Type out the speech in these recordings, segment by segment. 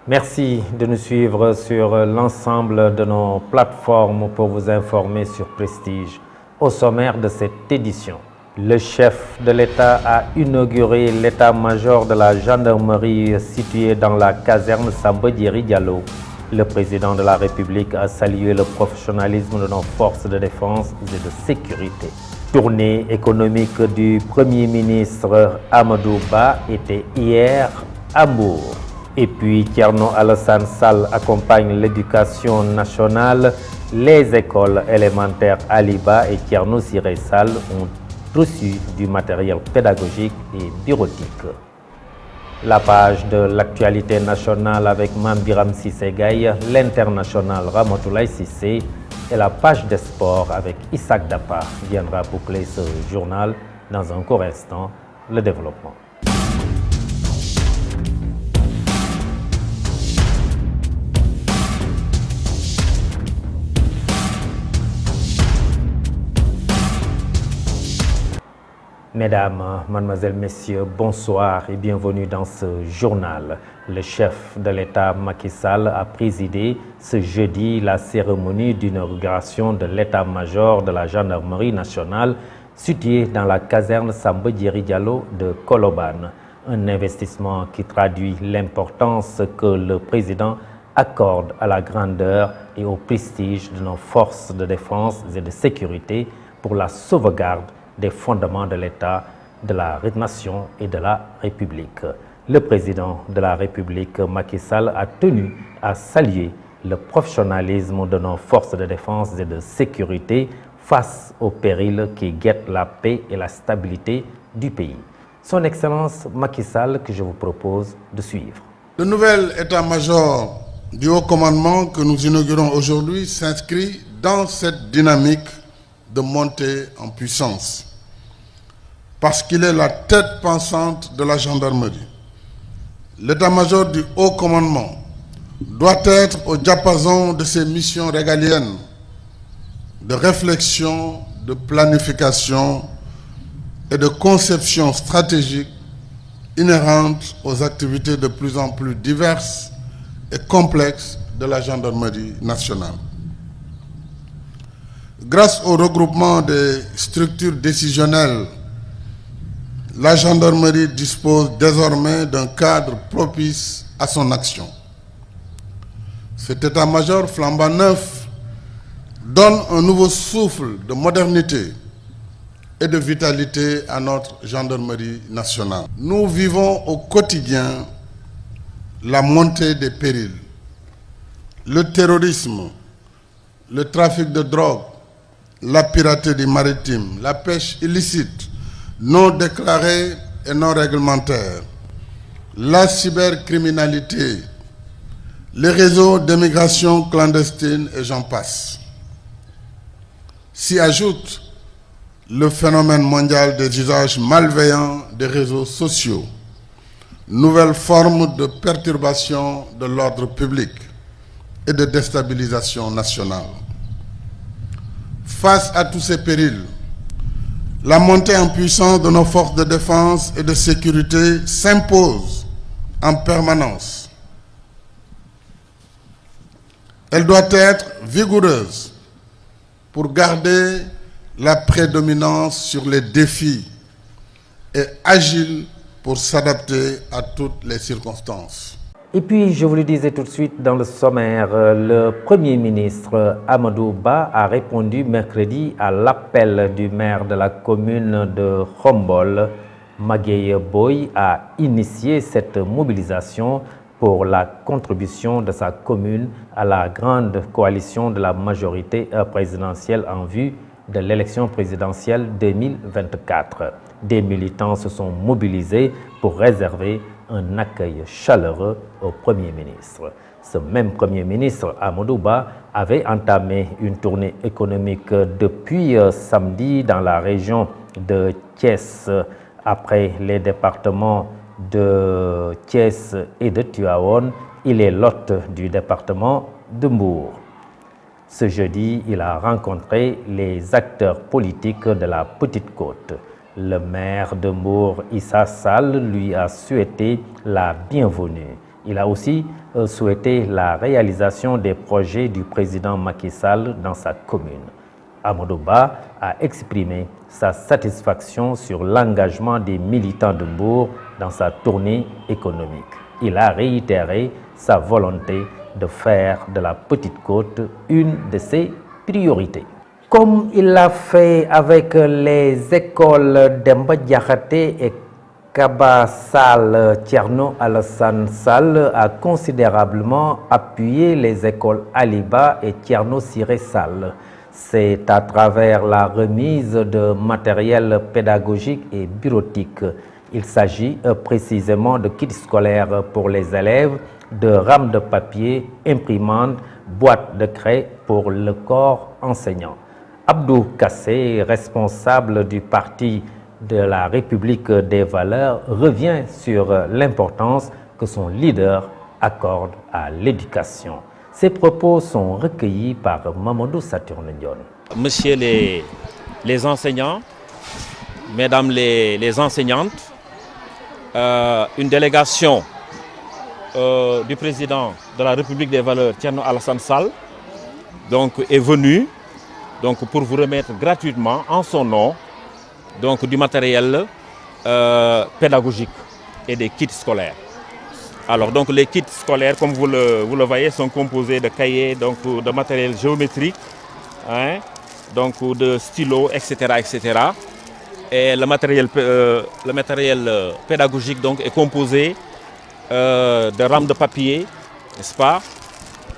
Merci de nous suivre sur l'ensemble de nos plateformes pour vous informer sur Prestige. Au sommaire de cette édition, le chef de l'État a inauguré l'état-major de la gendarmerie situé dans la caserne Samba Diéry Diallo. Le président de la République a salué le professionnalisme de nos forces de défense et de sécurité. Tournée économique du Premier ministre Amadou Ba était hier à Mbour. Et puis Thierno Alassane Sall accompagne l'éducation nationale. Les écoles élémentaires Aliba et Thierno Siré Sall ont reçu du matériel pédagogique et bureautique. La page de l'actualité nationale avec Mambiram Sissé Gaye, l'international Ramatoulaye Sissé et la page des sports avec Isaac Dapa viendra boucler ce journal. Dans un court instant, le développement. Mesdames, Mademoiselles, Messieurs, bonsoir et bienvenue dans ce journal. Le chef de l'État Macky Sall a présidé ce jeudi la cérémonie d'inauguration de l'état-major de la gendarmerie nationale située dans la caserne Samba Diéry Diallo de Colobane. Un investissement qui traduit l'importance que le président accorde à la grandeur et au prestige de nos forces de défense et de sécurité pour la sauvegarde des fondements de l'État, de la nation et de la République. Le président de la République, Macky Sall, a tenu à saluer le professionnalisme de nos forces de défense et de sécurité face aux périls qui guettent la paix et la stabilité du pays. Son Excellence Macky Sall, que je vous propose de suivre. Le nouvel état-major du haut commandement que nous inaugurons aujourd'hui s'inscrit dans cette dynamique de montée en puissance, parce qu'il est la tête pensante de la gendarmerie. L'état-major du haut commandement doit être au diapason de ses missions régaliennes de réflexion, de planification et de conception stratégique inhérentes aux activités de plus en plus diverses et complexes de la gendarmerie nationale. Grâce au regroupement des structures décisionnelles, la gendarmerie dispose désormais d'un cadre propice à son action. Cet état-major flambant neuf donne un nouveau souffle de modernité et de vitalité à notre gendarmerie nationale. Nous vivons au quotidien la montée des périls, le terrorisme, le trafic de drogue, la piraterie maritime, la pêche illicite, non déclarée et non réglementaire, la cybercriminalité, les réseaux d'immigration clandestine et j'en passe. S'y ajoute le phénomène mondial des usages malveillants des réseaux sociaux, nouvelle forme de perturbation de l'ordre public et de déstabilisation nationale. Face à tous ces périls, la montée en puissance de nos forces de défense et de sécurité s'impose en permanence. Elle doit être vigoureuse pour garder la prédominance sur les défis et agile pour s'adapter à toutes les circonstances. Et puis, je vous le disais tout de suite dans le sommaire, le Premier ministre Amadou Ba a répondu mercredi à l'appel du maire de la commune de Khombole, Magueye Boye, à initier cette mobilisation pour la contribution de sa commune à la grande coalition de la majorité présidentielle en vue de l'élection présidentielle 2024. Des militants se sont mobilisés pour réserver un accueil chaleureux au Premier ministre. Ce même Premier ministre, Amadou Ba, avait entamé une tournée économique depuis samedi dans la région de Thiès, après les départements de Thiès et de Tivaouane. Il est l'hôte du département de Mbour. Ce jeudi, il a rencontré les acteurs politiques de la Petite Côte. Le maire de Mbour, Issa Sall, lui a souhaité la bienvenue. Il a aussi souhaité la réalisation des projets du président Macky Sall dans sa commune. Amadou Ba a exprimé sa satisfaction sur l'engagement des militants de Mbour dans sa tournée économique. Il a réitéré sa volonté de faire de la Petite Côte une de ses priorités. Comme il l'a fait avec les écoles Demba Diakhaté et Kaba Sall, Thierno Alassane Sall a considérablement appuyé les écoles Aliba et Thierno Siré Sall. C'est à travers la remise de matériel pédagogique et bureautique. Il s'agit précisément de kits scolaires pour les élèves, de rames de papier, imprimantes, boîtes de craie pour le corps enseignant. Abdou Kassé, responsable du parti de la République des valeurs, revient sur l'importance que son leader accorde à l'éducation. Ces propos sont recueillis par Mamadou Saturne Ndione. Monsieur les enseignants, mesdames les enseignantes, une délégation du président de la République des valeurs, Thierno Alassane Sall, donc, est venue pour vous remettre gratuitement en son nom du matériel pédagogique et des kits scolaires. Alors donc les kits scolaires, comme vous le voyez, sont composés de cahiers, de matériel géométrique, hein, de stylos, etc., etc. Et le matériel pédagogique est composé de rames de papier, n'est-ce pas?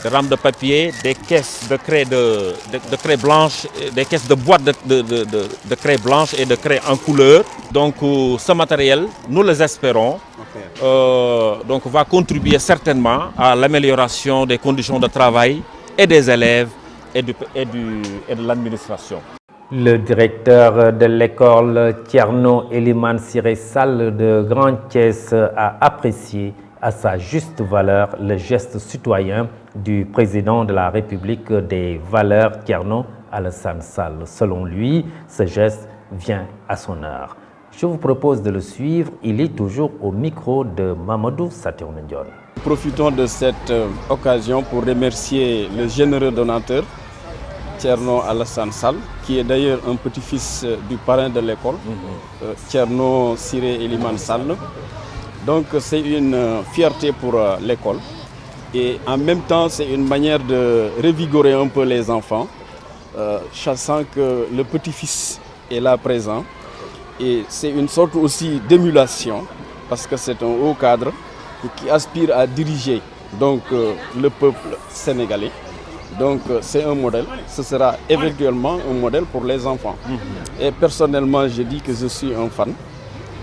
De rames de papier, des caisses de craie de craie blanche, des caisses de boîtes de craie blanche et de craie en couleur. Donc ce matériel, nous les espérons, va contribuer certainement à l'amélioration des conditions de travail et des élèves et de l'administration. Le directeur de l'école Thierno Eliman Siré Sall de Grand Thiès a apprécié à sa juste valeur le geste citoyen du président de la République des valeurs Thierno Alassane Sall. Selon lui, ce geste vient à son heure. Je vous propose de le suivre. Il est toujours au micro de Mamadou Saturne Ndione. Profitons de cette occasion pour remercier le généreux donateur Thierno Alassane Sall, qui est d'ailleurs un petit-fils du parrain de l'école, Thierno Siré Eliman Sall. Donc c'est une fierté pour l'école et en même temps c'est une manière de revigorer un peu les enfants, sachant que le petit-fils est là présent. Et c'est une sorte aussi d'émulation parce que c'est un haut cadre qui aspire à diriger le peuple sénégalais. Donc c'est un modèle, ce sera éventuellement un modèle pour les enfants. Et personnellement, je dis que je suis un fan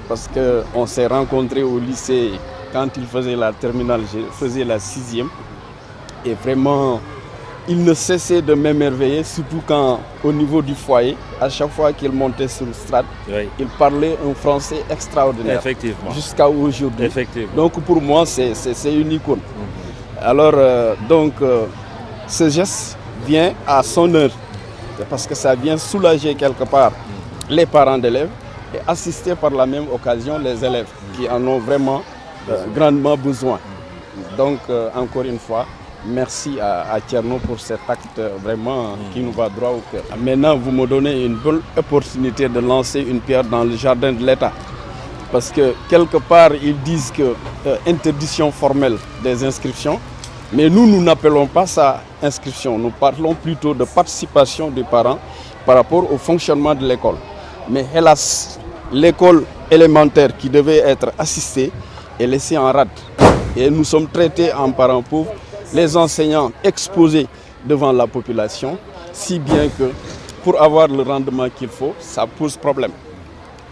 parce qu'on s'est rencontrés au lycée quand il faisait la terminale, je faisais la 6e. Et vraiment, il ne cessait de m'émerveiller, surtout quand au niveau du foyer, à chaque fois qu'il montait sur le stade, oui, il parlait un français extraordinaire. Effectivement. Jusqu'à aujourd'hui. Effectivement. Donc pour moi, c'est une icône. Alors, ce geste vient à son heure, parce que ça vient soulager quelque part les parents d'élèves et assister par la même occasion les élèves qui en ont vraiment grandement besoin. Donc, encore une fois, merci à Thierno pour cet acte vraiment qui nous va droit au cœur. Maintenant, vous me donnez une bonne opportunité de lancer une pierre dans le jardin de l'État. Parce que quelque part, ils disent que interdiction formelle des inscriptions, mais nous n'appelons pas ça inscription. Nous parlons plutôt de participation des parents par rapport au fonctionnement de l'école. Mais hélas, l'école élémentaire qui devait être assistée est laissée en rade. Et nous sommes traités en parents pauvres, les enseignants exposés devant la population, si bien que pour avoir le rendement qu'il faut, ça pose problème.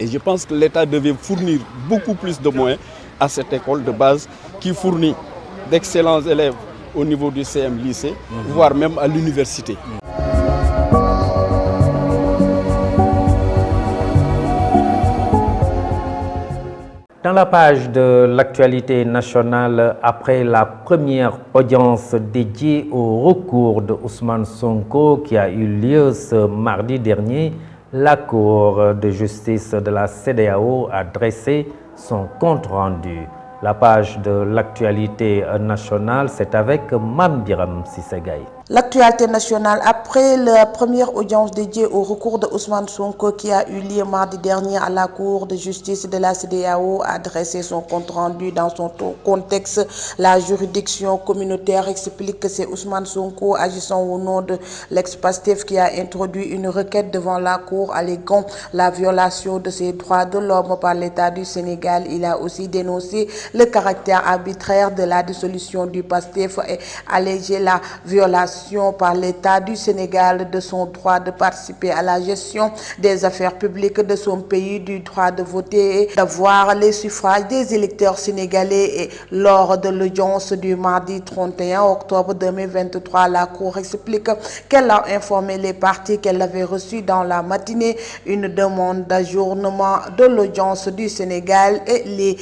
Et je pense que l'État devait fournir beaucoup plus de moyens à cette école de base qui fournit d'excellents élèves au niveau du CM lycée, voire même à l'université. Dans la page de l'actualité nationale, après la première audience dédiée au recours de Ousmane Sonko qui a eu lieu ce mardi dernier, la Cour de justice de la CEDEAO a dressé son compte-rendu. La page de l'actualité nationale, c'est avec Mame Biram Cissé Gaye. L'actualité nationale, après la première audience dédiée au recours de Ousmane Sonko qui a eu lieu mardi dernier à la Cour de justice de la CEDEAO, a dressé son compte rendu dans son contexte. La juridiction communautaire explique que c'est Ousmane Sonko, agissant au nom de l'ex-Pastef, qui a introduit une requête devant la Cour alléguant la violation de ses droits de l'homme par l'État du Sénégal. Il a aussi dénoncé le caractère arbitraire de la dissolution du Pastef et allégé la violation par l'État du Sénégal de son droit de participer à la gestion des affaires publiques de son pays, du droit de voter et d'avoir les suffrages des électeurs sénégalais. Et lors de l'audience du mardi 31 octobre 2023, la Cour explique qu'elle a informé les parties qu'elle avait reçu dans la matinée une demande d'ajournement de l'audience du Sénégal et les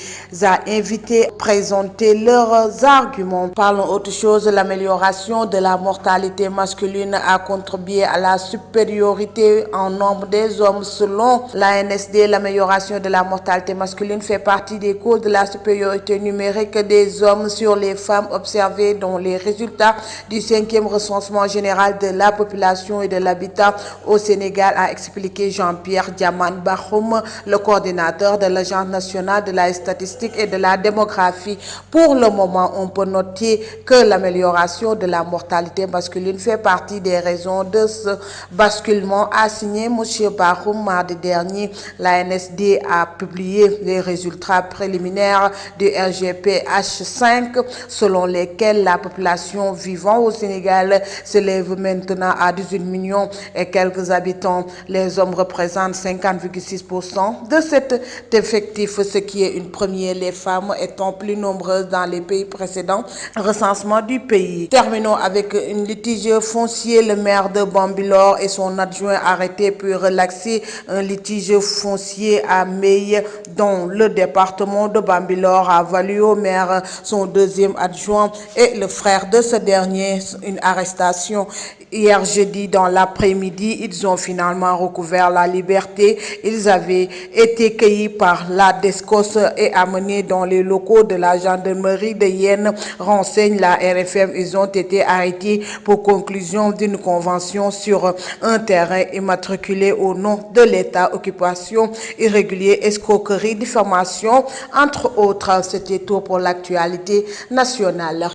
a invités à présenter leurs arguments. Parlons autre chose, l'amélioration de la mortalité masculine a contribué à la supériorité en nombre des hommes. Selon l'ANSD, l'amélioration de la mortalité masculine fait partie des causes de la supériorité numérique des hommes sur les femmes observées dans les résultats du 5e recensement général de la population et de l'habitat au Sénégal, a expliqué Jean-Pierre Diamane Bakhoum, le coordinateur de l'Agence nationale de la statistique et de la démographie. Pour le moment, on peut noter que l'amélioration de la mortalité masculine fait partie des raisons de ce basculement, a signé M. Bakhoum. Mardi dernier, l'ANSD a publié les résultats préliminaires du RGPH5 selon lesquels la population vivant au Sénégal s'élève maintenant à 18 millions et quelques habitants. Les hommes représentent 50,6% de cet effectif, ce qui est une première, les femmes étant plus nombreuses dans les pays précédents recensement du pays. Terminons avec une litige foncier. Le maire de Bambilor et son adjoint arrêtés pour relaxer un litige foncier à Meille dans le département de Bambilor a valu au maire, son deuxième adjoint et le frère de ce dernier une arrestation. Hier jeudi dans l'après-midi, ils ont finalement recouvert la liberté. Ils avaient été cueillis par la DSCOS et amenés dans les locaux de la gendarmerie de Yenne, renseigne la RFM. Ils ont été arrêtés pour conclusion d'une convention sur un terrain immatriculé au nom de l'État, occupation irrégulière, escroquerie, diffamation, entre autres. C'était tout pour l'actualité nationale.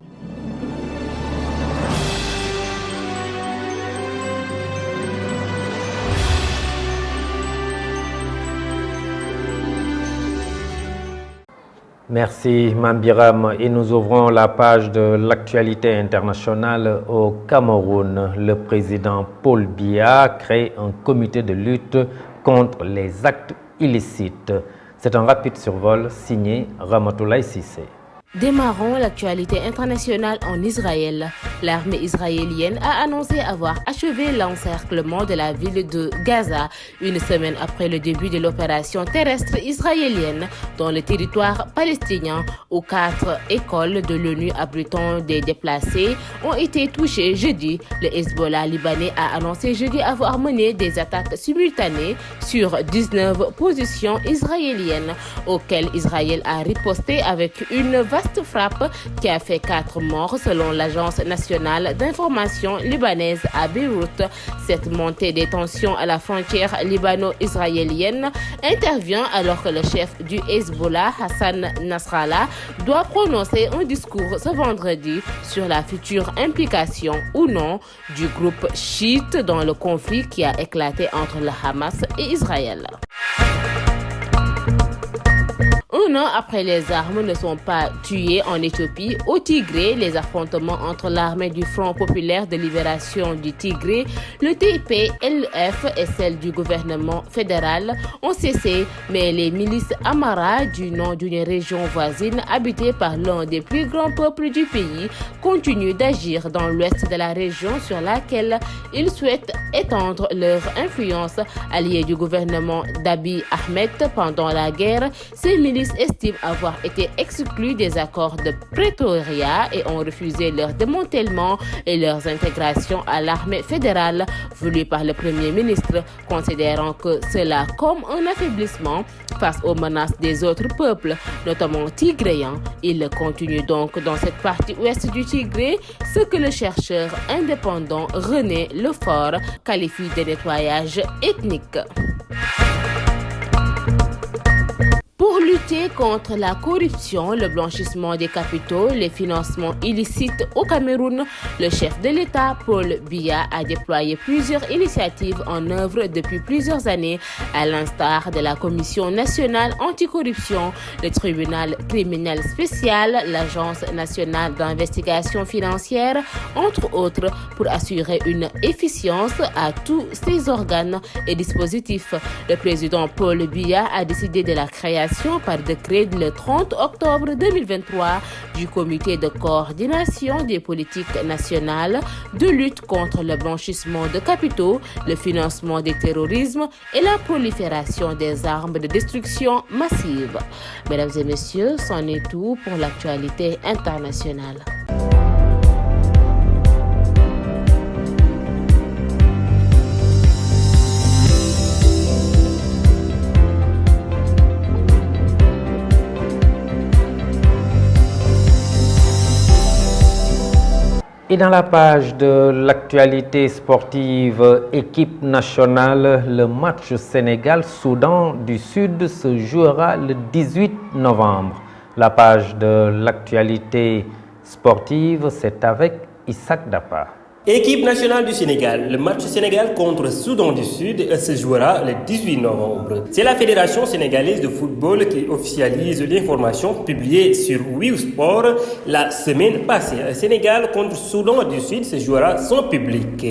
Merci Mame Biram, et nous ouvrons la page de l'actualité internationale au Cameroun. Le président Paul Biya crée un comité de lutte contre les actes illicites. C'est un rapide survol signé Ramatoulaye Cissé. Démarrons l'actualité internationale en Israël. L'armée israélienne a annoncé avoir achevé l'encerclement de la ville de Gaza une semaine après le début de l'opération terrestre israélienne dans le territoire palestinien, où 4 écoles de l'ONU abritant des déplacés ont été touchées jeudi. Le Hezbollah libanais a annoncé jeudi avoir mené des attaques simultanées sur 19 positions israéliennes, auxquelles Israël a riposté avec une vaste frappe qui a fait 4 morts selon l'agence nationale d'information libanaise à Beyrouth. Cette montée des tensions à la frontière libano-israélienne intervient alors que le chef du Hezbollah, Hassan Nasrallah, doit prononcer un discours ce vendredi sur la future implication ou non du groupe chiite dans le conflit qui a éclaté entre le Hamas et Israël. Un an après les armes ne sont pas tuées en Éthiopie, au Tigré, les affrontements entre l'armée du Front populaire de libération du Tigré, le TPLF et celle du gouvernement fédéral ont cessé, mais les milices Amara, du nom d'une région voisine habitée par l'un des plus grands peuples du pays, continuent d'agir dans l'ouest de la région sur laquelle ils souhaitent étendre leur influence. Alliés du gouvernement d'Abiy Ahmed pendant la guerre, ces milices estiment avoir été exclus des accords de Pretoria et ont refusé leur démantèlement et leur intégration à l'armée fédérale voulue par le Premier ministre, considérant que cela comme un affaiblissement face aux menaces des autres peuples, notamment tigréens. Il continue donc dans cette partie ouest du Tigré ce que le chercheur indépendant René Lefort qualifie de nettoyage ethnique. Pour lutter contre la corruption, le blanchissement des capitaux, les financements illicites au Cameroun, le chef de l'État, Paul Biya, a déployé plusieurs initiatives en œuvre depuis plusieurs années, à l'instar de la Commission nationale anticorruption, le tribunal criminel spécial, l'Agence nationale d'investigation financière, entre autres, pour assurer une efficience à tous ces organes et dispositifs. Le président Paul Biya a décidé de la création par décret le 30 octobre 2023 du comité de coordination des politiques nationales de lutte contre le blanchissement de capitaux, le financement du terrorisme et la prolifération des armes de destruction massive. Mesdames et messieurs, c'en est tout pour l'actualité internationale. Et dans la page de l'actualité sportive équipe nationale, le match Sénégal-Soudan du Sud se jouera le 18 novembre. La page de l'actualité sportive, c'est avec Isaac Dapa. Équipe nationale du Sénégal, le match Sénégal contre Soudan du Sud se jouera le 18 novembre. C'est la Fédération sénégalaise de football qui officialise l'information publiée sur Wii-Sport la semaine passée. Sénégal contre Soudan du Sud se jouera sans public.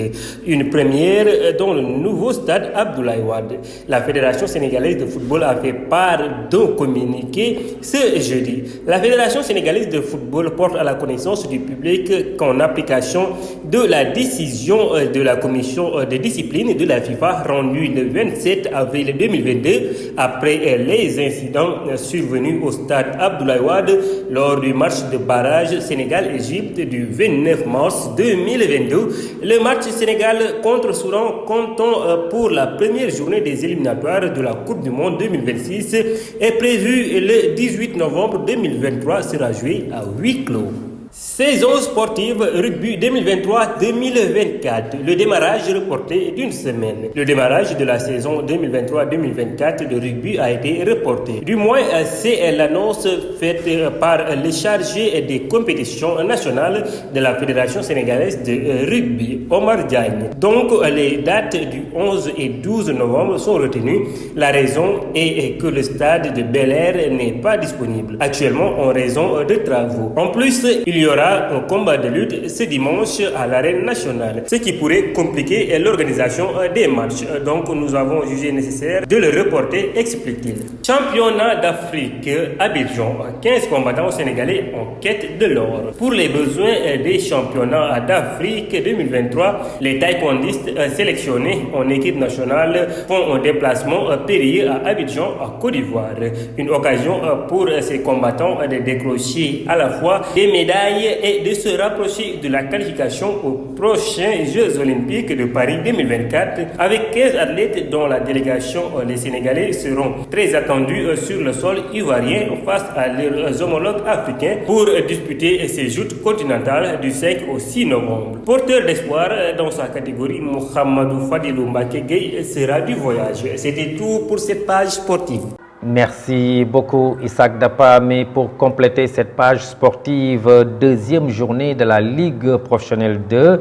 Une première dans le nouveau stade Abdoulaye Wade. La Fédération sénégalaise de football a fait part d'un communiqué ce jeudi. La Fédération sénégalaise de football porte à la connaissance du public qu'en application de la décision de la commission de discipline de la FIFA rendue le 27 avril 2022 après les incidents survenus au stade Abdoulaye Wade lors du match de barrage Sénégal-Égypte du 29 mars 2022. Le match Sénégal contre Soudan comptant pour la première journée des éliminatoires de la Coupe du Monde 2026 est prévu le 18 novembre 2023, sera joué à huis clos. Saison sportive rugby 2023-2024. Le démarrage reporté d'une semaine. Le démarrage de la saison 2023-2024 de rugby a été reporté. Du moins, c'est l'annonce faite par le chargé des compétitions nationales de la Fédération sénégalaise de rugby, Omar Diagne. Donc, les dates du 11 et 12 novembre sont retenues. La raison est que le stade de Bel-Air n'est pas disponible actuellement en raison de travaux. En plus, il y aura un combat de lutte ce dimanche à l'arène nationale, ce qui pourrait compliquer l'organisation des matchs. Donc nous avons jugé nécessaire de le reporter, explique-t-il. Championnat d'Afrique Abidjan, 15 combattants sénégalais en quête de l'or. Pour les besoins des championnats d'Afrique 2023, les taekwondistes sélectionnés en équipe nationale font un déplacement périlleux à Abidjan, en Côte d'Ivoire. Une occasion pour ces combattants de décrocher à la fois des médailles et de se rapprocher de la qualification aux prochains Jeux Olympiques de Paris 2024 avec 15 athlètes dont la délégation les Sénégalais seront très attendus sur le sol ivoirien face à leurs homologues africains pour disputer ces joutes continentales du 5 au 6 novembre. Porteur d'espoir dans sa catégorie, Mohamedou Fadilou Mbacké Gueye sera du voyage. C'était tout pour cette page sportive. Merci beaucoup Isaac Dapa. Mais pour compléter cette page sportive, deuxième journée de la Ligue professionnelle 2,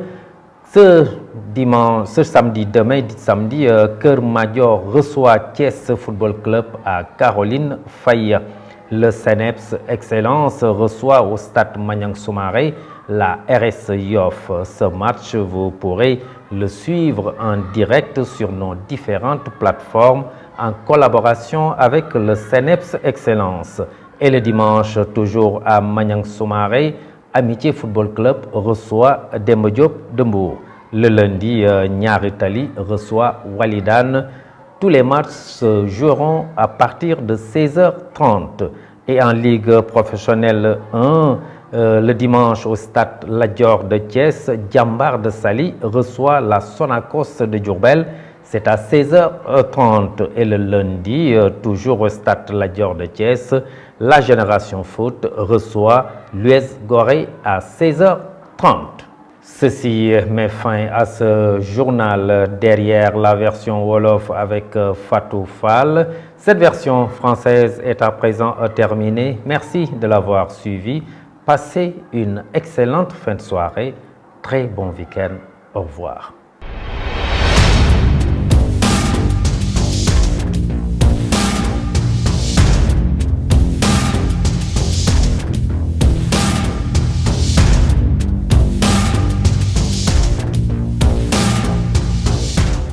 ce samedi, demain dit samedi, Keur Madior reçoit Thiès Football Club à Caroline Faye. Le CNEPS Excellence reçoit au stade Maniang Soumaré la RS Yoff. Ce match, vous pourrez le suivre en direct sur nos différentes plateformes en collaboration avec le CNEPS Excellence. Et le dimanche, toujours à Maniang Soumaré, Amitié Football Club reçoit Demba Diop de Mbour. Le lundi, Niary Tally reçoit Walidane. Tous les matchs se joueront à partir de 16h30. Et en Ligue professionnelle 1, le dimanche au stade Lat Dior de Thiès, Diambar de Saly reçoit la Sonacos de Diourbel. C'est à 16h30. Et le lundi, toujours au stade Lat Dior de Thiès, la Génération Foot reçoit l'US Gorée à 16h30. Ceci met fin à ce journal derrière la version Wolof avec Fatou Fall. Cette version française est à présent terminée. Merci de l'avoir suivi. Passez une excellente fin de soirée. Très bon week-end. Au revoir.